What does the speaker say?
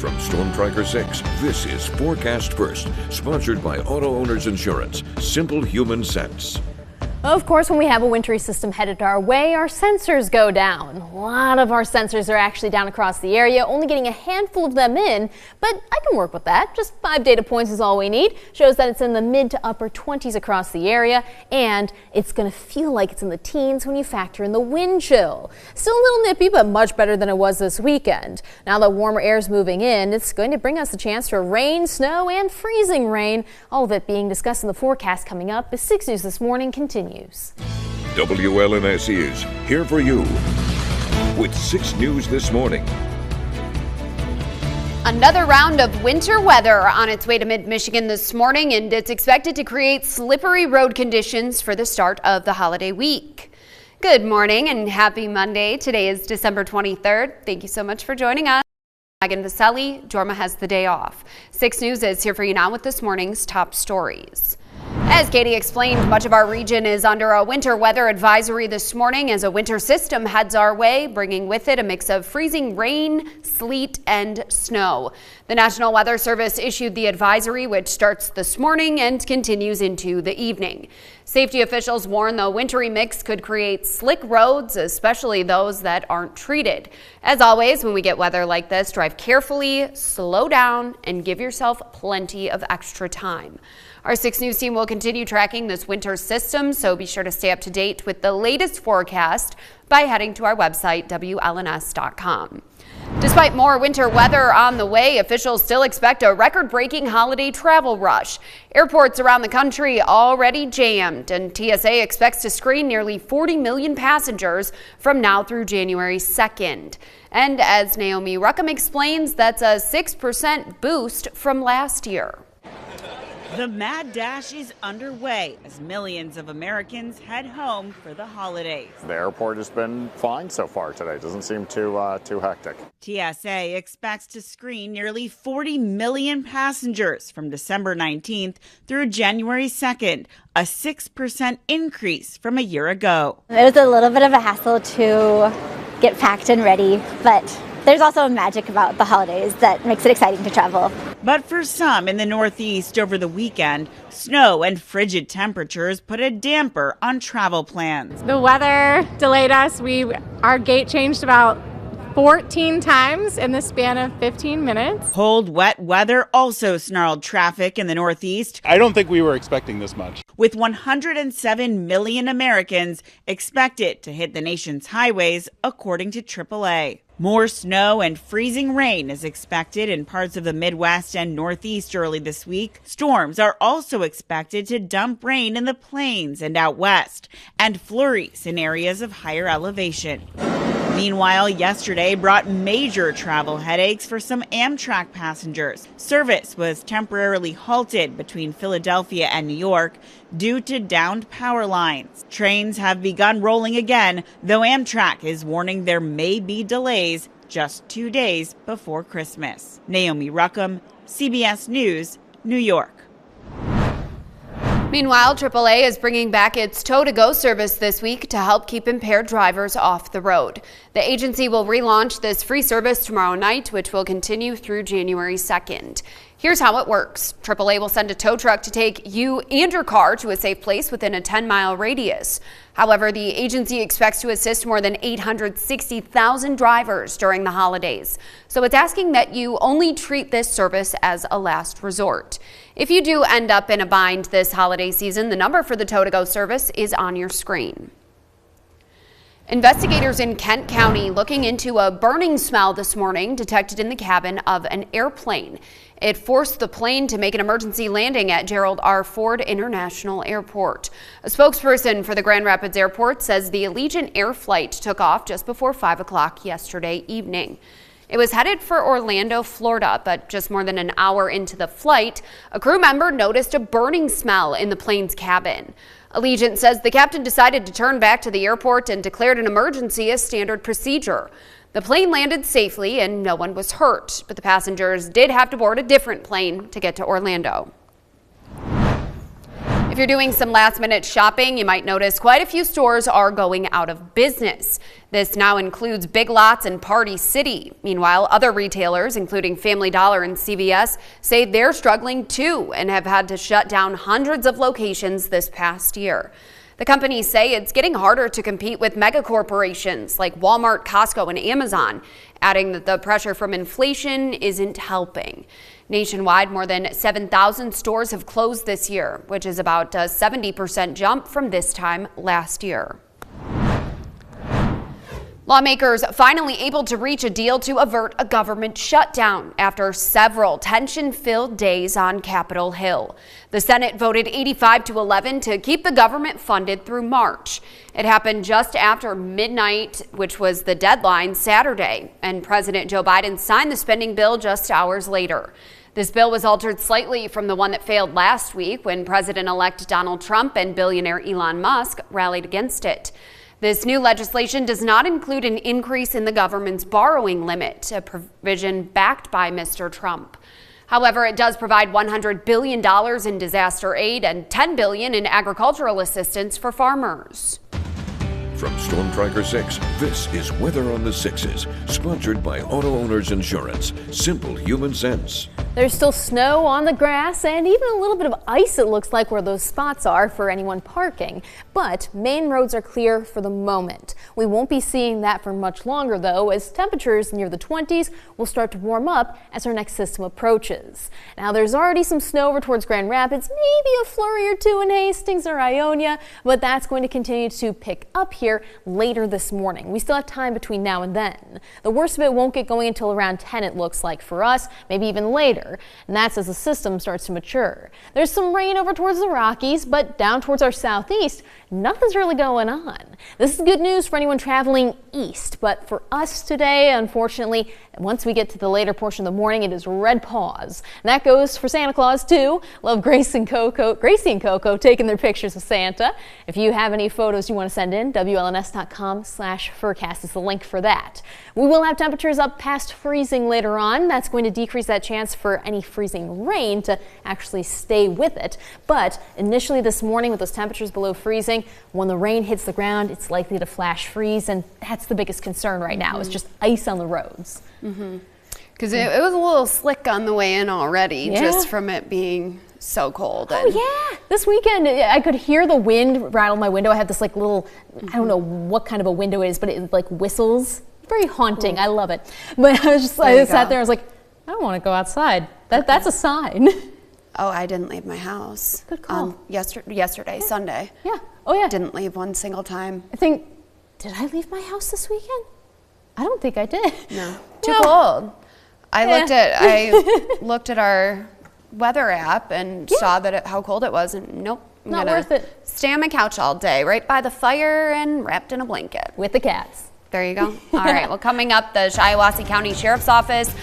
From Storm Tracker 6, this is Forecast First, sponsored by Auto Owners Insurance. Simple human sense. Of course, when we have a wintry system headed our way, our sensors go down. A lot of our sensors are actually down across the area, only getting a handful of them in, but I can work with that. Just 5 data points is all we need. Shows that it's in the mid to upper 20s across the area, and it's going to feel like it's in the teens when you factor in the wind chill. Still a little nippy, but much better than it was this weekend. Now that warmer air is moving in, it's going to bring us a chance for rain, snow, and freezing rain. All of it being discussed in the forecast coming up as 6 News This Morning continues. WLNS is here for you with 6 News This Morning. Another round of winter weather on its way to mid-Michigan this morning, and it's expected to create slippery road conditions for the start of the holiday week. Good morning and happy Monday. Today is December 23rd. Thank you so much for joining us. Megan Vaselli, Jorma has the day off. 6 News is here for you now with this morning's top stories. As Katie explained, much of our region is under a winter weather advisory this morning as a winter system heads our way, bringing with it a mix of freezing rain, sleet, and snow. The National Weather Service issued the advisory, which starts this morning and continues into the evening. Safety officials warn the wintry mix could create slick roads, especially those that aren't treated. As always, when we get weather like this, drive carefully, slow down, and give yourself plenty of extra time. Our 6 News team will continue tracking this winter system, so be sure to stay up to date with the latest forecast by heading to our website, WLNS.com. Despite more winter weather on the way, officials still expect a record-breaking holiday travel rush. Airports around the country already jammed, and TSA expects to screen nearly 40 million passengers from now through January 2nd. And as Naomi Ruckham explains, that's a 6% boost from last year. The mad dash is underway as millions of Americans head home for the holidays. The airport has been fine so far today. Doesn't seem too hectic. TSA expects to screen nearly 40 million passengers from December 19th through January 2nd, a 6% increase from a year ago. It was a little bit of a hassle to get packed and ready, but there's also a magic about the holidays that makes it exciting to travel. But for some in the Northeast over the weekend, snow and frigid temperatures put a damper on travel plans. The weather delayed us. Our gate changed about 14 times in the span of 15 minutes. Cold, wet weather also snarled traffic in the Northeast. I don't think we were expecting this much. With 107 million Americans expected to hit the nation's highways, according to AAA. More snow and freezing rain is expected in parts of the Midwest and Northeast early this week. Storms are also expected to dump rain in the plains and out west, and flurries in areas of higher elevation. Meanwhile, yesterday brought major travel headaches for some Amtrak passengers. Service was temporarily halted between Philadelphia and New York due to downed power lines. Trains have begun rolling again, though Amtrak is warning there may be delays just 2 days before Christmas. Naomi Ruckham, CBS News, New York. Meanwhile, AAA is bringing back its tow-to-go service this week to help keep impaired drivers off the road. The agency will relaunch this free service tomorrow night, which will continue through January 2nd. Here's how it works. AAA will send a tow truck to take you and your car to a safe place within a 10-mile radius. However, the agency expects to assist more than 860,000 drivers during the holidays. So it's asking that you only treat this service as a last resort. If you do end up in a bind this holiday season, the number for the tow-to-go service is on your screen. Investigators in Kent County looking into a burning smell this morning detected in the cabin of an airplane. It forced the plane to make an emergency landing at Gerald R. Ford International Airport. A spokesperson for the Grand Rapids Airport says the Allegiant Air flight took off just before 5 o'clock yesterday evening. It was headed for Orlando, Florida, but just more than an hour into the flight, a crew member noticed a burning smell in the plane's cabin. Allegiant says the captain decided to turn back to the airport and declared an emergency as standard procedure. The plane landed safely and no one was hurt, but the passengers did have to board a different plane to get to Orlando. If you're doing some last-minute shopping, you might notice quite a few stores are going out of business. This now includes Big Lots and Party City. Meanwhile, other retailers, including Family Dollar and CVS, say they're struggling too and have had to shut down hundreds of locations this past year. The companies say it's getting harder to compete with mega corporations like Walmart, Costco, and Amazon, adding that the pressure from inflation isn't helping. Nationwide, more than 7,000 stores have closed this year, which is about a 70% jump from this time last year. Lawmakers finally able to reach a deal to avert a government shutdown after several tension-filled days on Capitol Hill. The Senate voted 85-11 to keep the government funded through March. It happened just after midnight, which was the deadline Saturday, and President Joe Biden signed the spending bill just hours later. This bill was altered slightly from the one that failed last week when President-elect Donald Trump and billionaire Elon Musk rallied against it. This new legislation does not include an increase in the government's borrowing limit, a provision backed by Mr. Trump. However, it does provide $100 billion in disaster aid and $10 billion in agricultural assistance for farmers. From Storm Tracker 6, this is Weather on the Sixes, sponsored by Auto Owners Insurance. Simple human sense. There's still snow on the grass and even a little bit of ice, it looks like, where those spots are for anyone parking. But main roads are clear for the moment. We won't be seeing that for much longer, though, as temperatures near the 20s will start to warm up as our next system approaches. Now, there's already some snow over towards Grand Rapids, maybe a flurry or two in Hastings or Ionia, but that's going to continue to pick up here later this morning. We still have time between now and then. The worst of it won't get going until around 10, it looks like, for us, maybe even later. And that's as the system starts to mature. There's some rain over towards the Rockies, but down towards our southeast, nothing's really going on. This is good news for anyone traveling east, but for us today, unfortunately, once we get to the later portion of the morning, it is red pause. And that goes for Santa Claus too. Love Gracie and Coco taking their pictures of Santa. If you have any photos you want to send in, WLNS.com/Forecast is the link for that. We will have temperatures up past freezing later on. That's going to decrease that chance for any freezing rain to actually stay with it. But initially this morning with those temperatures below freezing, when the rain hits the ground, it's likely to flash freeze, and that's the biggest concern right now, is just ice on the roads. Because it was a little slick on the way in already, just from it being so cold. Oh yeah, this weekend I could hear the wind rattle my window. I have this like little, I don't know what kind of a window it is, but it like whistles. Very haunting. I love it. But I sat there, I was like, I don't want to go outside. That's a sign. Oh, I didn't leave my house. Good call. Yesterday, Sunday. Yeah. Oh yeah. Didn't leave one single time. Did I leave my house this weekend? I don't think I did. No. Too cold. I looked at our weather app and saw that how cold it was, and nope. I'm Not gonna worth it. Stay on my couch all day, right by the fire and wrapped in a blanket. With the cats. There you go. All right. Well, coming up, the Shiawassee County Sheriff's Office